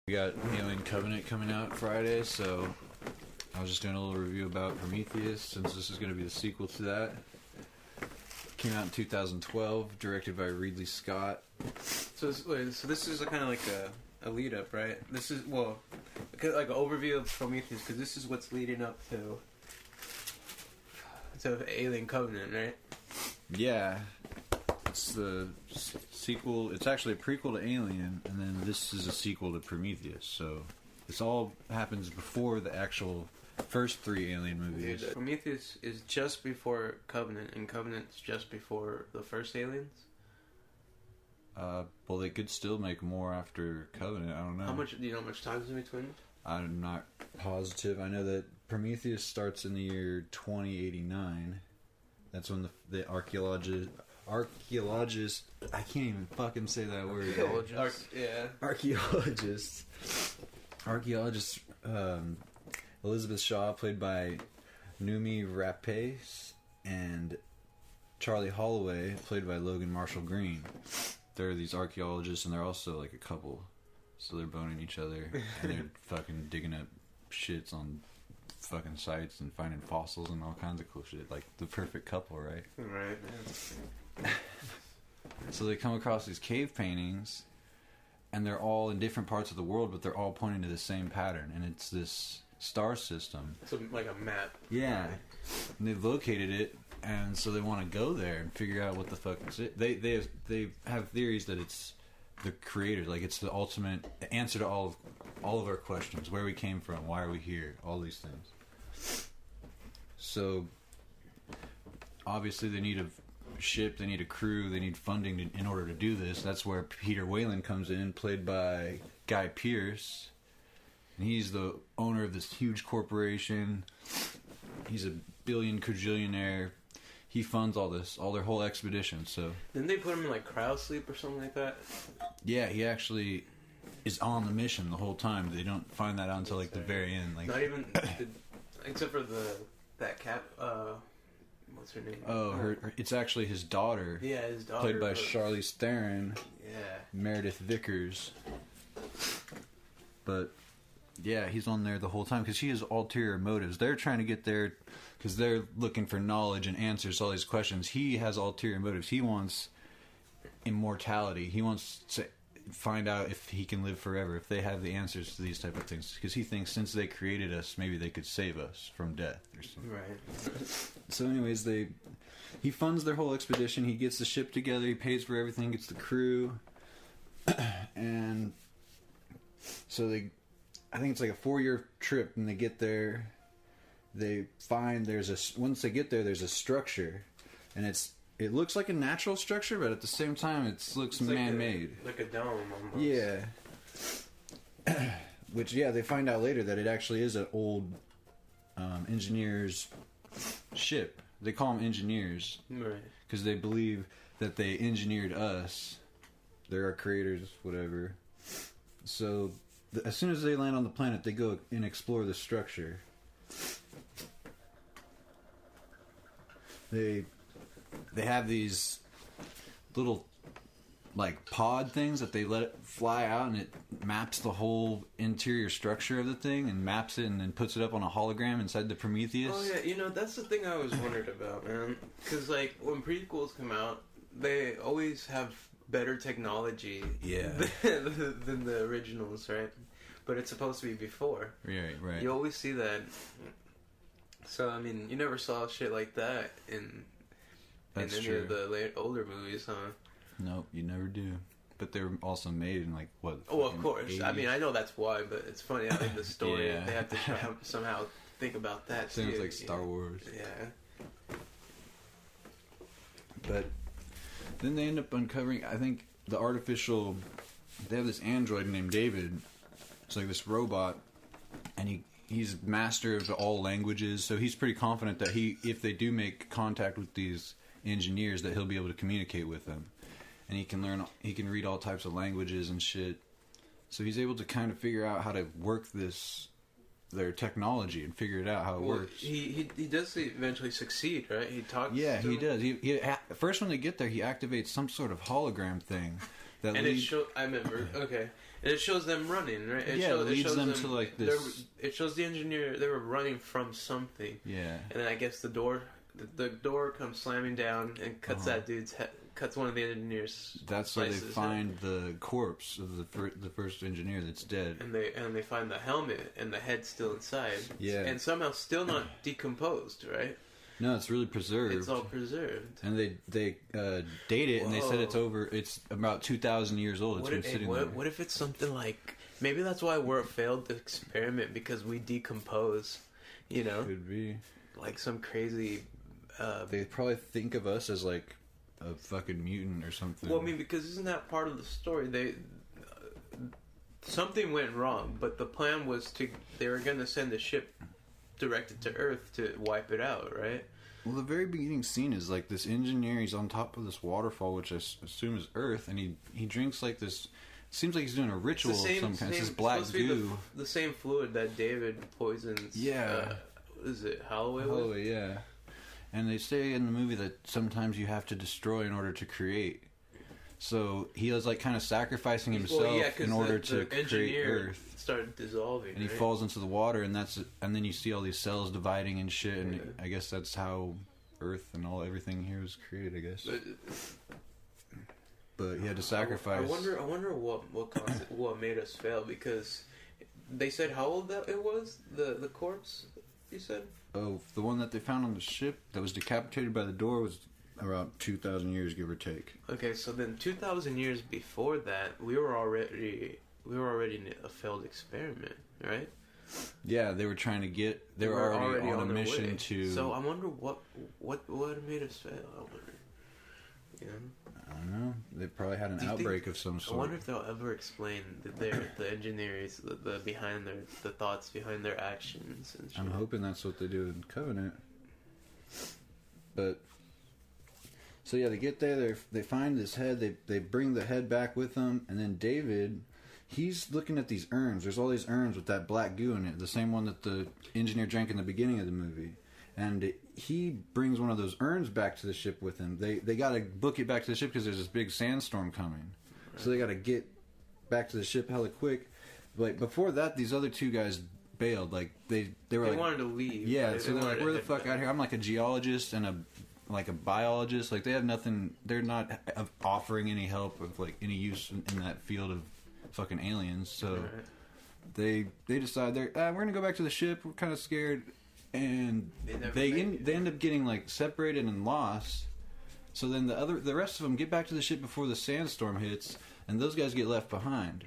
We got Alien Covenant coming out Friday, so I was just doing a little review about Prometheus, since this is going to be the sequel to that. Came out in 2012, directed by Ridley Scott. So this is kind of like a lead up, right? This is, well, like an overview of Prometheus, because this is what's leading up to Alien Covenant, right? Yeah. It's the sequel. It's actually a prequel to Alien, and then this is a sequel to Prometheus. So this all happens before the actual first three Alien movies. Yeah, Prometheus is just before Covenant, and Covenant's just before the first Aliens. Well, they could still make more after Covenant. I don't know. Do you know how much time is in between? I'm not positive. I know that Prometheus starts in the year 2089. That's when the archaeologists, I can't even fucking say that word. Archaeologists, Elizabeth Shaw, played by Noomi Rapace, and Charlie Holloway, played by Logan Marshall Green. They're these archaeologists, and they're also like a couple. So they're boning each other, and they're fucking digging up shits on fucking sites and finding fossils and all kinds of cool shit. Like the perfect couple, right? Right. So they come across these cave paintings, and they're all in different parts of the world, but they're all pointing to the same pattern, and it's this star system. So like a map. Yeah. And they've located it, and so they want to go there and figure out what the fuck is it. They have theories that it's the creator, like it's the ultimate answer to all of our questions: where we came from, why are we here, all these things. So obviously they need a ship, they need a crew, they need funding in order to do this. That's where Peter Whalen comes in, played by Guy Pearce, and he's the owner of this huge corporation. He's a quadrillionaire. He funds all their whole expedition. So didn't they put him in like cryo sleep or something like that? Yeah, he actually is on the mission the whole time. They don't find that out until like the very end. Like not even except for that cap. What's her name? Oh, it's actually his daughter. Yeah, his daughter. Played by Charlize Theron. Yeah. Meredith Vickers. But yeah, he's on there the whole time because she has ulterior motives. They're trying to get there because they're looking for knowledge and answers to all these questions. He has ulterior motives. He wants immortality. He wants to find out if he can live forever, if they have the answers to these type of things, because he thinks since they created us, maybe they could save us from death or something. Right. So anyways, he funds their whole expedition. He gets the ship together. He pays for everything, gets the crew, and so I think it's like a 4-year trip, and they get there. They find once they get there, there's a structure, and it looks like a natural structure, but at the same time, it looks man-made. Like a dome, almost. Yeah. Which, yeah, they find out later that it actually is an old engineer's ship. They call them engineers. Right. Because they believe that they engineered us. They're our creators, whatever. So as soon as they land on the planet, they go and explore the structure. They have these little like pod things that they let it fly out, and it maps the whole interior structure of the thing and maps it and then puts it up on a hologram inside the Prometheus. Oh yeah, that's the thing I always wondered about, man. Because like when prequels come out, they always have better technology than the originals, right? But it's supposed to be before. Right. You always see that. So I mean, you never saw shit like that in any of the older movies, huh? Nope, you never do. But they were also made in like what? Oh, of course. 80s? I mean, I know that's why, but it's funny how in the story they have to try somehow think about that. Same as like Star Wars. Yeah. But then they end up uncovering, I think, they have this android named David. It's like this robot, and he's master of all languages, so he's pretty confident that if they do make contact with these engineers, that he'll be able to communicate with them. And he can read all types of languages and shit. So he's able to kind of figure out how to work their technology and figure it out how it works. He does eventually succeed, right? He talks. Yeah, he does. First, when they get there, he activates some sort of hologram thing. I remember. Okay, And it shows them running, right? It leads them to like this. It shows the engineer they were running from something. Yeah. And then I guess the door comes slamming down and cuts that dude's head. Cuts one of the engineers. That's where they find the corpse of the first engineer that's dead. And they find the helmet and the head still inside. Yeah. And somehow still not decomposed, right? No, it's really preserved. It's all preserved. And they date it, and they said it's about 2,000 years old. It's been sitting there. What if it's something like, maybe that's why we're a failed experiment, because we decompose, you know? Could be. Like some crazy... they probably think of us as like a fucking mutant or something. Well, I mean, because isn't that part of the story? Something went wrong, but the plan was they were going to send a ship directed to Earth to wipe it out, right? Well, the very beginning scene is like this engineer, he's on top of this waterfall, which I assume is Earth, and he drinks like this, seems like he's doing a ritual of some kind. It's this black goo. The same fluid that David poisons. Yeah. Is it Holloway? Holloway, yeah. And they say in the movie that sometimes you have to destroy in order to create. So he was like kind of sacrificing himself in order to create Earth. Started dissolving, and he falls into the water, and then you see all these cells dividing and shit, and I guess that's how Earth and everything here was created, I guess. But he had to sacrifice. I wonder what made us fail, because they said how old that it was, the corpse. You said? Oh, the one that they found on the ship that was decapitated by the door was around 2,000 years, give or take. Okay, so then 2,000 years before that, we were already in a failed experiment, right? Yeah, they were trying to get. They were already on a mission to. So I wonder what made us fail. I wonder. You know? I don't know. They probably had an outbreak of some sort. I wonder if they'll ever explain the engineers, the behind the thoughts behind their actions and shit. I'm hoping that's what they do in Covenant. But so yeah, they get there. They find this head. They bring the head back with them, and then David, he's looking at these urns. There's all these urns with that black goo in it, the same one that the engineer drank in the beginning of the movie. And he brings one of those urns back to the ship with him. They got to book it back to the ship because there's this big sandstorm coming. Right. So they got to get back to the ship hella quick. Like before that, these other two guys bailed. Like they wanted to leave. Yeah, so they're like, "Where the fuck out of here?" I'm like a geologist and a biologist. Like they have nothing. They're not offering any help of like any use in that field of fucking aliens. So right. they decide we're gonna go back to the ship. We're kind of scared. And they end up getting like separated and lost. So then the rest of them get back to the ship before the sandstorm hits, and those guys get left behind.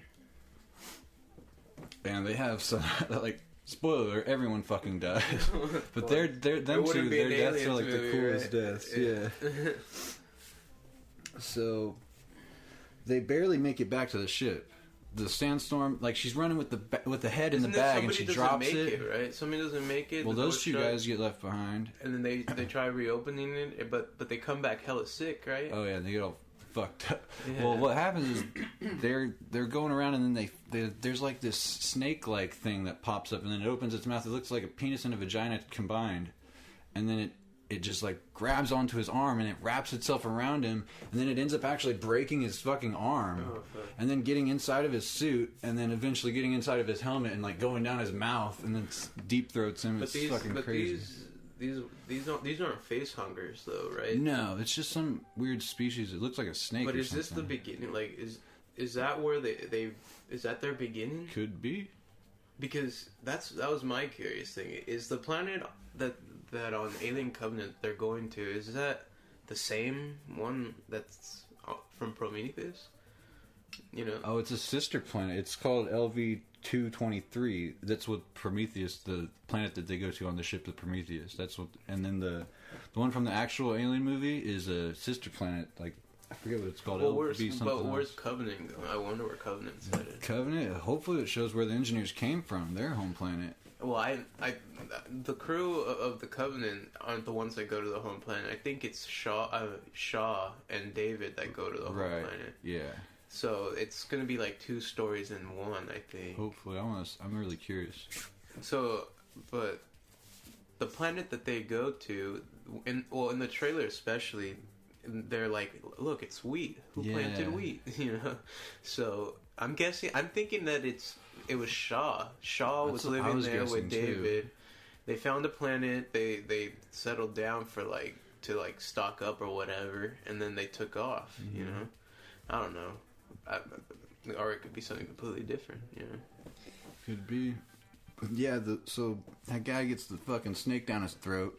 And they have some like spoiler, everyone fucking dies. But them two, their deaths are like the coolest deaths. Yeah. So they barely make it back to the ship. The sandstorm, like she's running with the head in the bag, and she drops it. Right? Somebody doesn't make it. Well, those two guys get left behind, and then they try reopening it, but they come back hella sick, right? Oh yeah, they get all fucked up. Yeah. Well, what happens is they're going around, and then there's like this snake-like thing that pops up, and then it opens its mouth. It looks like a penis and a vagina combined, and then it just like grabs onto his arm and it wraps itself around him, and then it ends up actually breaking his fucking arm, and then getting inside of his suit, and then eventually getting inside of his helmet and like going down his mouth, and then deep throats him. It's fucking crazy. These aren't face hungers though, right? No, it's just some weird species. It looks like a snake. But or is something. this the beginning? Like is that where they is that their beginning? Could be. Because that was my curious thing. Is the planet that on Alien Covenant they're going to, is that the same one that's from Prometheus? You know? Oh, it's a sister planet. It's called LV-223. That's what Prometheus, the planet that they go to on the ship to Prometheus. That's what. And then the one from the actual Alien movie is a sister planet. Like I forget what it's called. Well, where's Covenant going? I wonder where Covenant's headed. Covenant. Hopefully, it shows where the engineers came from. Their home planet. Well, the crew of the Covenant aren't the ones that go to the home planet. I think it's Shaw and David that go to the home planet. Yeah. So it's gonna be like two stories in one, I think. Hopefully, I'm really curious. So, but the planet that they go to, in the trailer especially, they're like, look, it's wheat. Who planted wheat? You know. So I'm thinking that it was Shaw. Shaw was That's what I living was there with guessing, too. David. They found a planet. They settled down for to stock up or whatever, and then they took off. Mm-hmm. You know, I don't know. Or it could be something completely different. You know, Could be. Yeah, so that guy gets the fucking snake down his throat,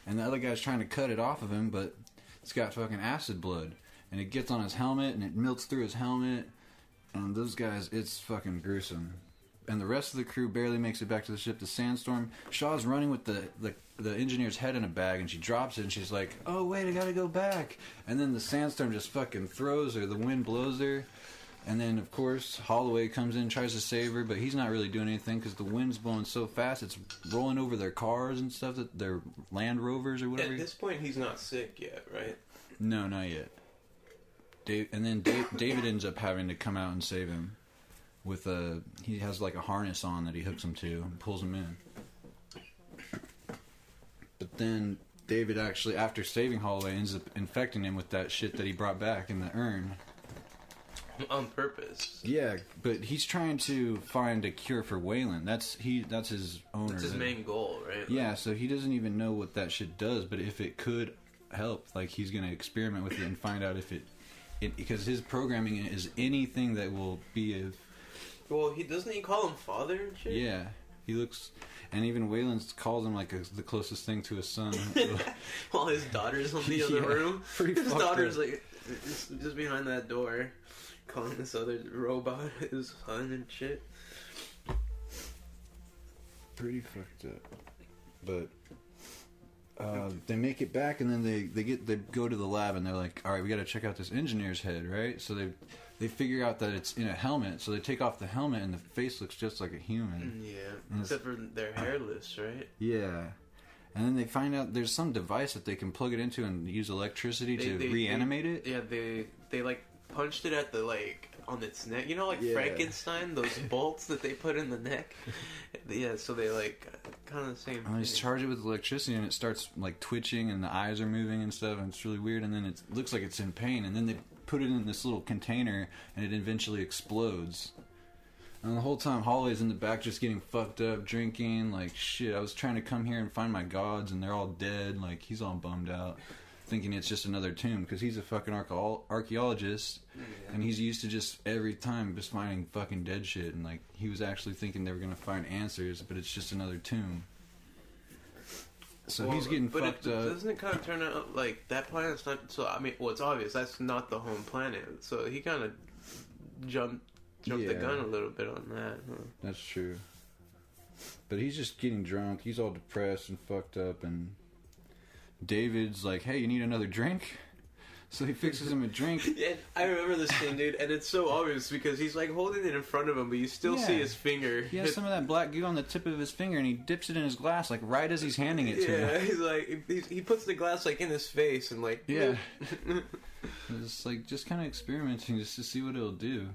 and the other guy's trying to cut it off of him, but it's got fucking acid blood, and it gets on his helmet, and it melts through his helmet, and those guys, it's fucking gruesome. And the rest of the crew barely makes it back to the ship. The sandstorm, Shaw's running with the engineer's head in a bag, and she drops it, and she's like, oh wait, I gotta go back. And then the sandstorm just fucking throws her, the wind blows her. And then, of course, Holloway comes in, tries to save her, but he's not really doing anything because the wind's blowing so fast, it's rolling over their cars and stuff, that their Land Rovers or whatever. at this point, he's not sick yet, right? No, not yet. David ends up having to come out and save him. He has like a harness on that he hooks him to and pulls him in. But then David actually, after saving Holloway, ends up infecting him with that shit that he brought back in the urn. On purpose. Yeah, but he's trying to find a cure for Waylon. That's his owner. That's his main goal, right? Yeah, so he doesn't even know what that shit does, but if it could help, like, he's going to experiment with it and find out if it because his programming is anything that will be a... Well, doesn't he call him father and shit? Yeah, he looks... And even Waylon calls him, like, the closest thing to a son. While his daughter's in the other room. His daughter's, up. like, just behind that door, calling this other robot his son and shit. Pretty fucked up. But... they make it back, and then they go to the lab, and they're like, all right, we got to check out this engineer's head, right? So they figure out that it's in a helmet, so they take off the helmet, and the face looks just like a human. Yeah, and except for they're hairless, right? Yeah. And then they find out there's some device that they can plug it into and use electricity to reanimate it. Yeah, they like punched it at the, like, on its neck. You know, like Yeah. Frankenstein, those bolts that they put in the neck? Yeah, so they, like, kind of the same And thing. they just charge it with electricity, and it starts, like, twitching, and the eyes are moving and stuff, and it's really weird, and then it looks like it's in pain, and then they put it in this little container, and it eventually explodes. And the whole time, Holloway's in the back just getting fucked up, drinking, like, shit, I was trying to come here and find my gods, and they're all dead, like, he's all bummed out, thinking it's just another tomb, because he's a fucking archaeologist, and he's used to just every time just finding fucking dead shit, and, like, he was actually thinking they were going to find answers, but it's just another tomb. So he's getting fucked up. Doesn't it kind of turn out like that planet's not? So I mean, well, it's obvious that's not the home planet. So he kind of jumped the gun a little bit on that. Huh? That's true. But he's just getting drunk. He's all depressed and fucked up, and David's like, "Hey, you need another drink?" So he fixes him a drink. Yeah, I remember this scene, dude, and it's so obvious because he's like holding it in front of him, but you still see his finger. He has some of that black goo on the tip of his finger, and he dips it in his glass, like right as he's handing it to him. Yeah, he's like, he puts the glass like in his face and like, yeah, it's like just kind of experimenting just to see what it'll do,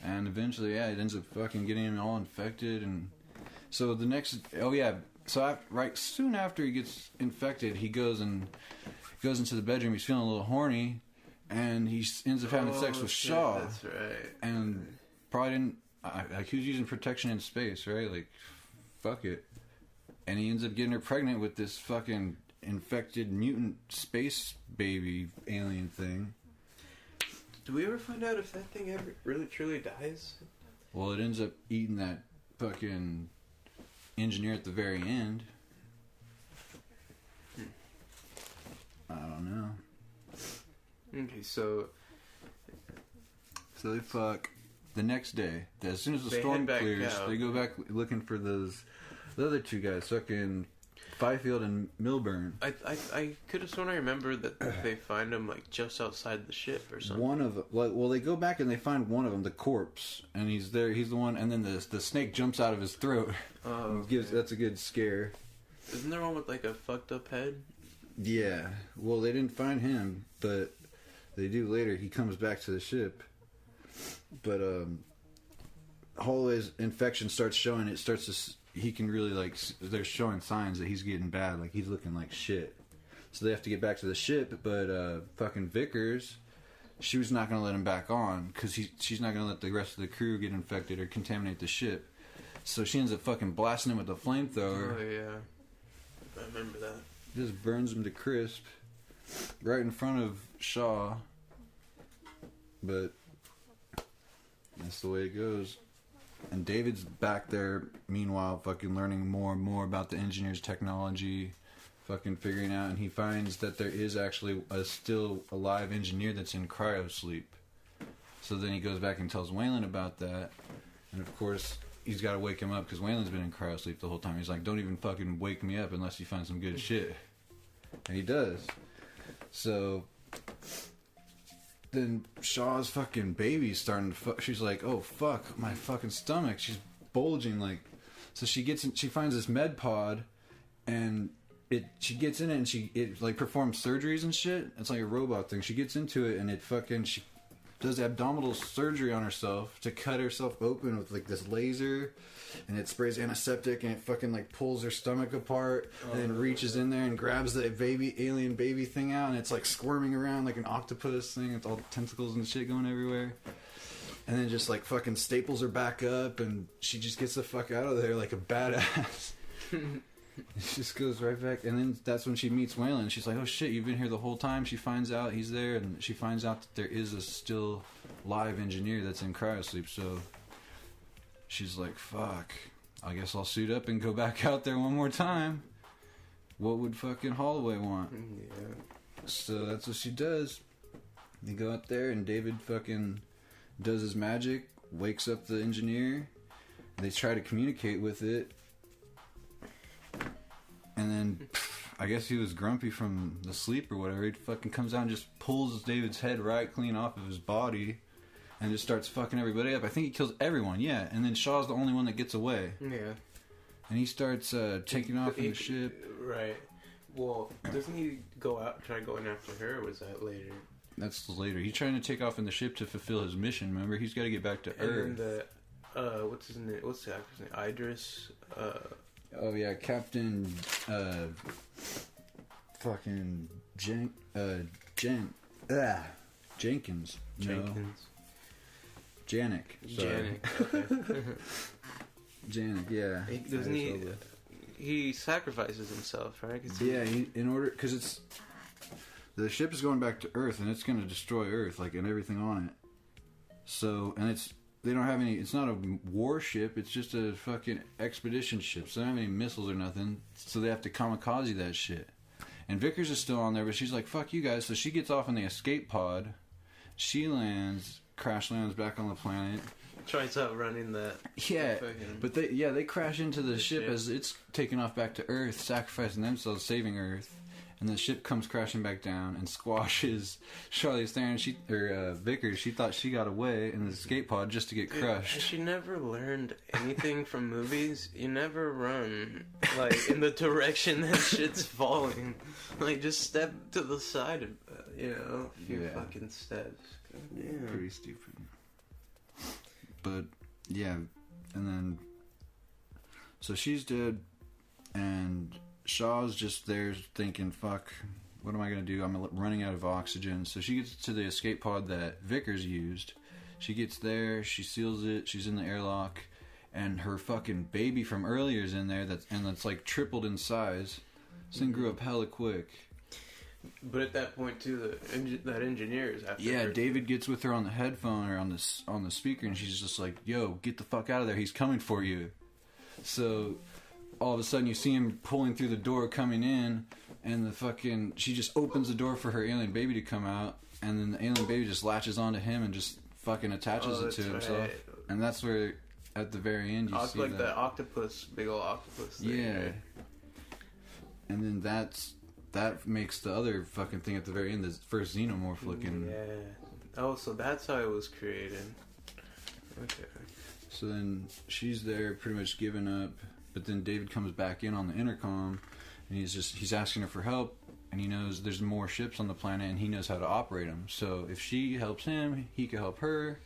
and eventually, yeah, it ends up fucking getting him all infected, and so the next, soon after he gets infected, he goes into the bedroom. He's feeling a little horny, and he ends up having sex with Shaw. That's right. And probably didn't. Like, he was using protection in space, right? Like, fuck it. And he ends up getting her pregnant with this fucking infected mutant space baby alien thing. Do we ever find out if that thing ever really truly dies? Well, it ends up eating that fucking engineer at the very end. I don't know. Okay, so they fuck the next day. As soon as the They storm head back clears, out. they go back looking for the other two guys, fucking Fifield and Milburn. I could have sworn I remember that they find him like just outside the ship or something. One of well, they go back and they find one of them, the corpse, and he's there. He's the one, and then the snake jumps out of his throat. Oh, That's a good scare. Isn't there one with like a fucked up head? Yeah. Well, they didn't find him, but they do later. He comes back to the ship, but Holloway's infection starts showing. It starts to. He can really like. They're showing signs that he's getting bad. Like he's looking like shit. So they have to get back to the ship. But fucking Vickers she was not going to let him back on because she's not going to let the rest of the crew get infected or contaminate the ship. So she ends up fucking blasting him with a flamethrower. Oh, yeah. I remember that. Just burns him to crisp right in front of Shaw. But that's the way it goes. And David's back there, meanwhile, fucking learning more and more about the engineer's technology, fucking figuring out, and he finds that there is actually a still alive engineer that's in cryosleep. So then he goes back and tells Waylon about that, and of course, he's got to wake him up because Waylon's been in cryosleep the whole time. He's like, don't even fucking wake me up unless you find some good shit. And he does. So then Shaw's fucking baby's starting to she's like, oh fuck, my fucking stomach, she's bulging, like, so she finds this med pod, and she gets in it, and it like performs surgeries and shit. It's like a robot thing. She gets into it, and she does abdominal surgery on herself to cut herself open with like this laser, and it sprays antiseptic, and it fucking like pulls her stomach apart, and then reaches in there and grabs the alien baby thing out, and it's like squirming around like an octopus thing. It's all tentacles and shit going everywhere, and then just like fucking staples her back up, and she just gets the fuck out of there like a badass. She just goes right back, and then that's when she meets Waylon. She's like, oh shit, you've been here the whole time. She finds out he's there, and she finds out that there is a still live engineer that's in cryosleep. So she's like, fuck, I guess I'll suit up and go back out there one more time. What would fucking Holloway want? Yeah. So that's what she does. They go out there, and David fucking does his magic, wakes up the engineer. They try to communicate with it. And then, I guess he was grumpy from the sleep or whatever. He fucking comes out and just pulls David's head right clean off of his body and just starts fucking everybody up. I think he kills everyone, yeah. And then Shaw's the only one that gets away. Yeah. And he starts taking off in the ship. Right. Well, doesn't he try going after her, or was that later? That's later. He's trying to take off in the ship to fulfill his mission, remember? He's got to get back to Earth. And then what's his name? What's the actor's name? Idris? Oh yeah, Captain fucking Jenkins. Jenkins. No. Janik. Sorry. Janik, okay. Janik, yeah. He sacrifices himself, right? Yeah, because it's the ship is going back to Earth, and it's going to destroy Earth, like, and everything on it. So, and they don't have any. It's not a warship. It's just a fucking expedition ship. So they don't have any missiles or nothing. So they have to kamikaze that shit. And Vickers is still on there, but she's like, "Fuck you guys." So she gets off in the escape pod. She crash lands back on the planet. Tries out running that. Yeah, but they crash into the ship as it's taking off back to Earth, sacrificing themselves, saving Earth. And the ship comes crashing back down and squashes Charlize Theron. Vickers. She thought she got away in the escape pod just to get crushed. Has she never learned anything from movies? You never run like in the direction that shit's falling. Like, just step to the side of a few fucking steps. Yeah. Pretty stupid. But yeah, and then so she's dead, and Shaw's just there thinking, fuck, what am I going to do? I'm running out of oxygen. So she gets to the escape pod that Vickers used. She gets there, she seals it, she's in the airlock, and her fucking baby from earlier is in there, that's like tripled in size. This thing grew up hella quick. But at that point, too, that engineer is after her. David gets with her on the headphone or on the speaker, and she's just like, yo, get the fuck out of there, he's coming for you. So all of a sudden you see him pulling through the door coming in, and she just opens the door for her alien baby to come out, and then the alien baby just latches onto him and just fucking attaches it to himself. Right. And that's where at the very end you see like that octopus, big old octopus thing. Yeah. Right? And then that makes the other fucking thing at the very end, the first xenomorph looking. Yeah. Oh, so that's how it was created. Okay. So then she's there pretty much giving up. But then David comes back in on the intercom, and he's asking her for help, and he knows there's more ships on the planet, and he knows how to operate them. So if she helps him, he can help her,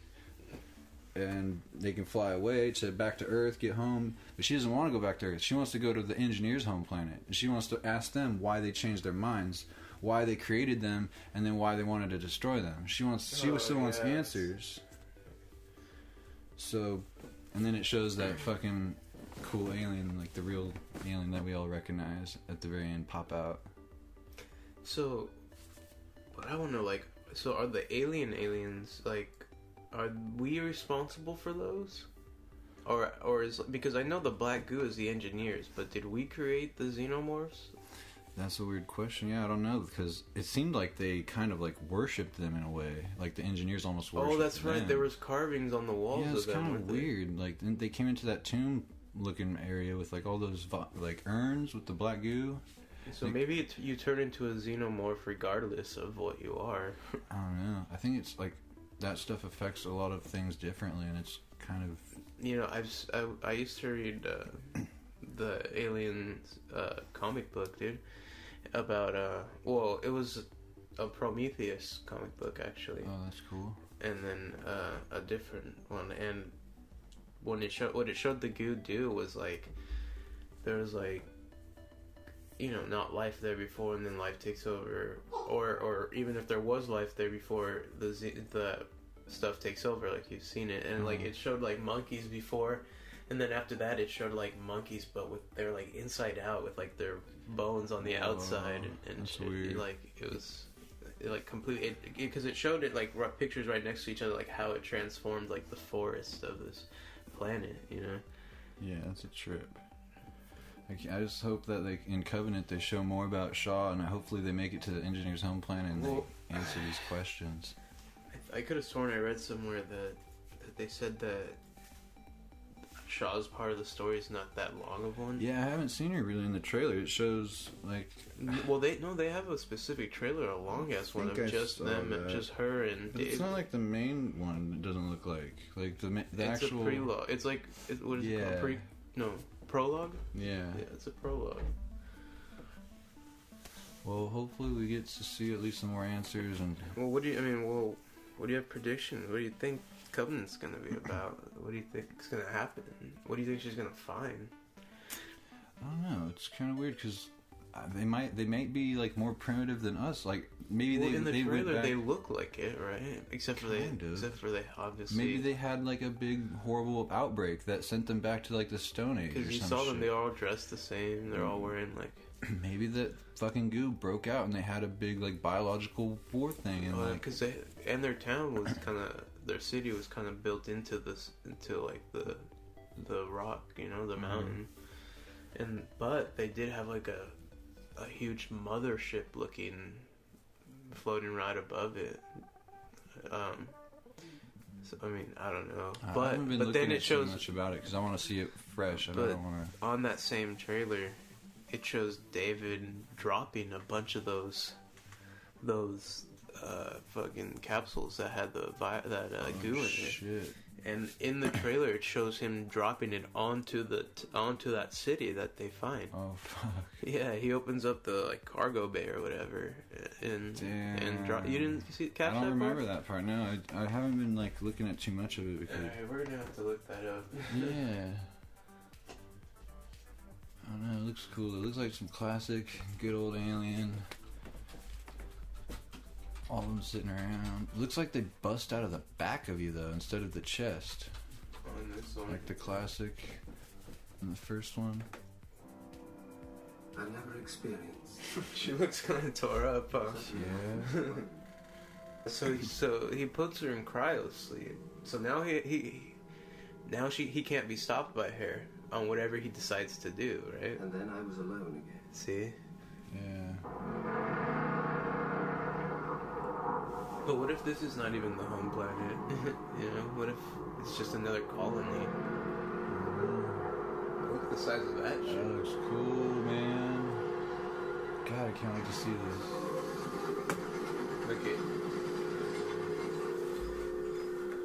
and they can fly away back to Earth, get home. But she doesn't want to go back to Earth. She wants to go to the engineers' home planet, and she wants to ask them why they changed their minds. why they created them and then why they wanted to destroy them. She still wants answers. So, and then it shows that fucking cool alien, like the real alien that we all recognize at the very end, pop out. So, but I want to like, so are the aliens like, are we responsible for those? Or is, because I know the black goo is the engineers, but did we create the xenomorphs? That's a weird question. Yeah, I don't know, because it seemed like they kind of like worshipped them in a way, like the engineers almost worshipped. Oh, that's them. right. There was carvings on the walls. Yeah, it's kind of weren't weird. Like they came into that tomb-looking area with like all those like urns with the black goo. So like, maybe you turn into a xenomorph regardless of what you are. I don't know. I think it's like that stuff affects a lot of things differently, and it's kind of. You know, I used to read the Aliens comic book, dude. About well, it was a Prometheus comic book actually. Oh, that's cool. And then a different one, and when what it showed the goo do was like there was like, you know, not life there before, and then life takes over, or even if there was life there before, the stuff takes over, like you've seen it, and like it showed like monkeys before. And then after that, it showed like monkeys, but they're like inside out with like their bones on the outside, and shit. Weird. Like it was like completely, because it showed it like pictures right next to each other, like how it transformed like the forest of this planet, you know? Yeah, that's a trip. I just hope that like in Covenant they show more about Shaw, and hopefully they make it to the engineer's home planet and they answer these questions. I could have sworn I read somewhere that they said that Shaw's part of the story is not that long of one. Yeah, I haven't seen her really in the trailer. It shows like. Well, they have a specific trailer, a long ass one of just them, and just her and Dave. It's not like the main one. It doesn't look like the it's actual. It's a prelogue. It's like what is it called? Prologue. Yeah. Yeah, it's a prologue. Well, hopefully we get to see at least some more answers and. Well, what do you have predictions? What do you think Covenant's gonna be about? What do you think is gonna happen? What do you think she's gonna find? I don't know. It's kind of weird because they might be like more primitive than us. Like maybe in the trailer they look like it, right? Except for they obviously maybe they had like a big horrible outbreak that sent them back to like the Stone Age. Because you saw them, they all dressed the same. They're all wearing like. Maybe that fucking goo broke out and they had a big like biological war thing, and because their town was kind of, their city was kind of built into like the rock, you know, the mountain, but they did have like a huge mothership looking floating right above it. So, I mean, I don't know, but then it shows much about it because I want to see it fresh. I don't want to. On that same trailer, it shows David dropping a bunch of those fucking capsules that had goo in it. Shit. And in the trailer, it shows him dropping it onto that city that they find. Oh fuck! Yeah, he opens up the like cargo bay or whatever, and you didn't see catch that part? I don't remember that part. No, I haven't been like looking at too much of it because. Alright, we're gonna have to look that up. Yeah. I don't know, it looks cool. It looks like some classic, good old Alien. All of them sitting around. It looks like they bust out of the back of you, though, instead of the chest. On this one. Like the classic in the first one. I've never experienced. She looks kind of tore up, huh? Yeah. So he puts her in cryo sleep. So now he can't be stopped by her on whatever he decides to do, right? And then I was alone again. See? Yeah. But what if this is not even the home planet? You know, what if it's just another colony? Look at the size of that shit. That looks cool, man. God, I can't wait to see this.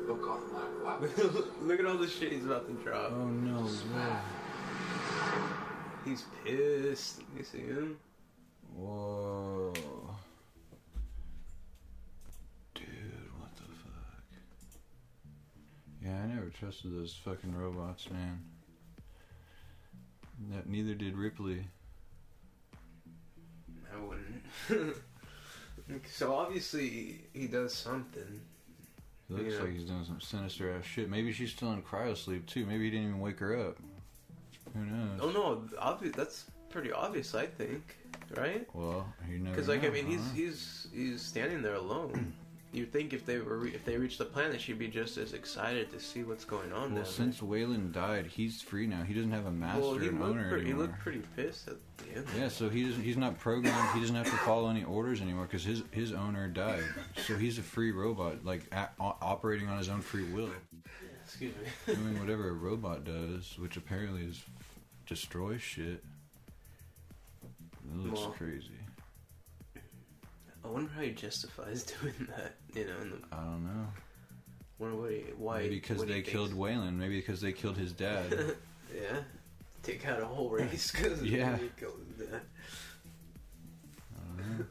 Look on my wife. Look at all the shit he's about to drop. Oh no way. He's pissed. You see him? Whoa. Dude, what the fuck? Yeah, I never trusted those fucking robots, man. Neither did Ripley. I wouldn't. So obviously he does something. It looks Yeah. like he's doing some sinister ass shit. Maybe she's still in cryosleep too. Maybe he didn't even wake her up. Who knows? Oh no, that's pretty obvious, I think, right? Well, you never. Because like know, I mean, huh? he's standing there alone. You'd think if they reached the planet, she'd be just as excited to see what's going on. Well, down since Waylon died, he's free now. He doesn't have a master well, he and owner looked, he anymore. looked pretty pissed at the end. Yeah, so he's not programmed. He doesn't have to follow any orders anymore because his owner died. So he's a free robot, like operating on his own free will, Excuse me. doing whatever a robot does, which apparently is destroy shit. It looks Well, crazy. I wonder how he justifies doing that. You know, I don't know. wonder why. Maybe because what he they killed thinks. Waylon. Maybe because they killed his dad. Yeah, take out a whole race because Yeah. he killed his dad. I don't know.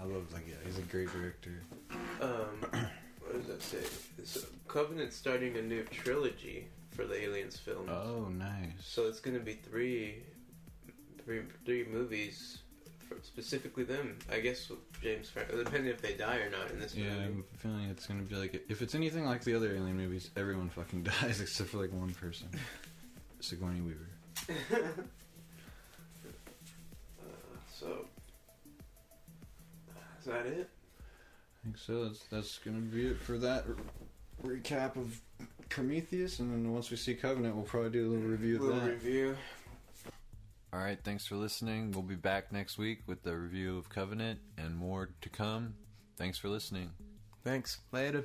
I love he's a great director. What does that say? So, Covenant's starting a new trilogy for the Aliens films. Oh, nice. So it's gonna be three movies, for specifically them. I guess with James Franco, depending if they die or not in this Yeah, movie. I'm feeling it's gonna be like if it's anything like the other Alien movies, everyone fucking dies except for like one person, Sigourney Weaver. So is that it? I think so. That's gonna be it for that recap of Prometheus, and then once we see Covenant, we'll probably do a little review of that. Review. All right, thanks for listening. We'll be back next week with the review of Covenant and more to come. Thanks for listening. Thanks. Later.